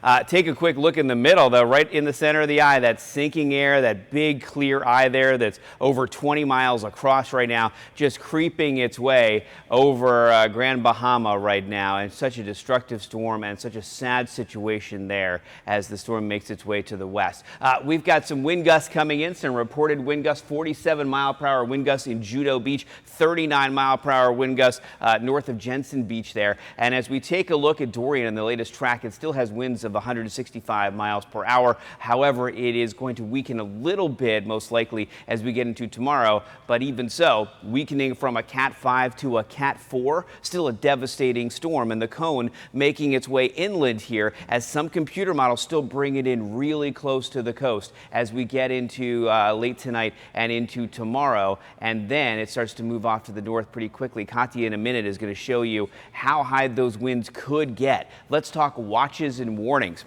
now. Take a quick look in the middle, though, right in the center of the eye, that sinking air, that big clear eye there that's over 20 miles across right now, just creeping its way over Grand Bahama right now. And such a destructive storm and such a sad situation there as the storm makes its way to the west. We've got some wind gusts coming in, some reported wind gusts, 47-mile-per-hour wind gusts in Judeau Beach, 39-mile-per-hour wind gusts north of Jensen Beach there. And as we take a look at Dorian in the latest track, it still has winds of 165 miles per hour. However, it is going to weaken a little bit, most likely, as we get into tomorrow. But even so, weakening from a Cat 5 to a Cat 4, still a devastating storm. And the cone making its way inland here as some computer models still bring it in really close to the coast as we get into late tonight and into tomorrow. And then it starts to move off to the north pretty quickly. Katya in a minute is going to show you how high those winds could get. Let's talk watches and warnings.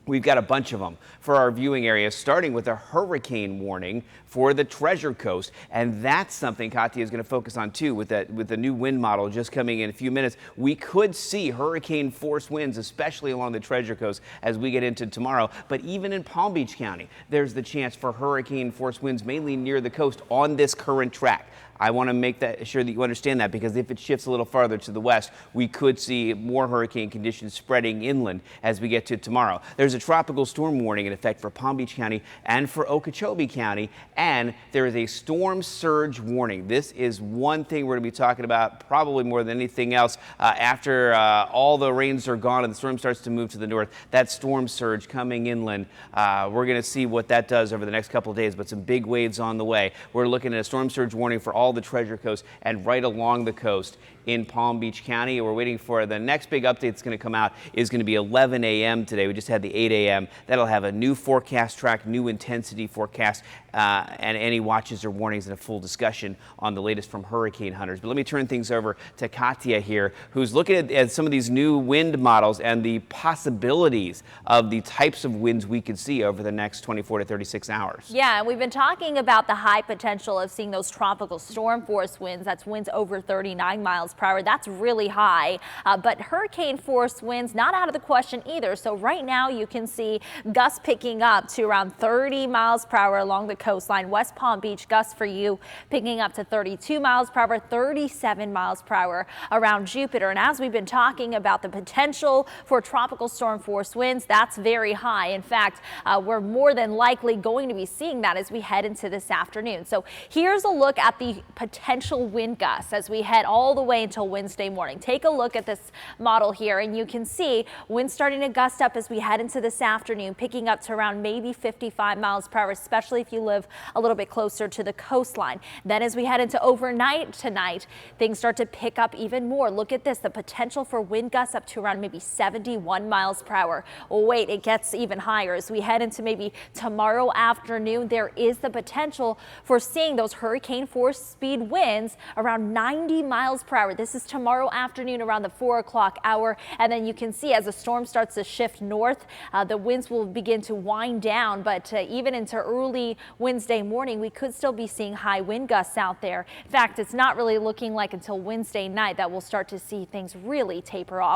We've got a bunch of them for our viewing areas, starting with a hurricane warning for the Treasure Coast. And that's something Katya is going to focus on too with the new wind model just coming in a few minutes. We could see hurricane force winds, especially along the Treasure Coast as we get into tomorrow. But even in Palm Beach County, there's the chance for hurricane force winds mainly near the coast on this current track. I want to make sure that you understand that, because if it shifts a little farther to the west, we could see more hurricane conditions spreading inland as we get to tomorrow. There's a tropical storm warning in effect for Palm Beach County and for Okeechobee County, and there is a storm surge warning. This is one thing we're going to be talking about probably more than anything else after all the rains are gone and the storm starts to move to the north. That storm surge coming inland, we're going to see what that does over the next couple of days, but some big waves on the way. We're looking at a storm surge warning for all the Treasure Coast and right along the coast in Palm Beach County. We're waiting for the next big update that's going to come out is going to be 11 a.m. today. We just had the 8 a.m. That'll have a new forecast track, new intensity forecast, and any watches or warnings and a full discussion on the latest from hurricane hunters. But let me turn things over to Katya here, who's looking at some of these new wind models and the possibilities of the types of winds we could see over the next 24 to 36 hours. Yeah, we've been talking about the high potential of seeing those tropical storm force winds. That's winds over 39 miles per hour. That's really high, but hurricane force winds not out of the question either. So right now you can see gusts picking up to around 30 miles per hour along the coastline. West Palm Beach gusts for you picking up to 32 miles per hour, 37 miles per hour around Jupiter. And as we've been talking about the potential for tropical storm force winds, that's very high. In fact, we're more than likely going to be seeing that as we head into this afternoon. So here's a look at the potential wind gusts as we head all the way until Wednesday morning. Take a look at this model here and you can see winds starting to gust up as we head into this afternoon, picking up to around maybe 55 miles per hour, especially if you live a little bit closer to the coastline. Then as we head into overnight tonight, things start to pick up even more. Look at this, the potential for wind gusts up to around maybe 71 miles per hour. Oh wait, it gets even higher as we head into maybe tomorrow afternoon. There is the potential for seeing those hurricane force speed winds around 90 miles per hour. This is tomorrow afternoon around the 4 o'clock hour. And then you can see as the storm starts to shift north, the winds will begin to wind down. But even into early Wednesday morning, we could still be seeing high wind gusts out there. In fact, it's not really looking like until Wednesday night that we'll start to see things really taper off.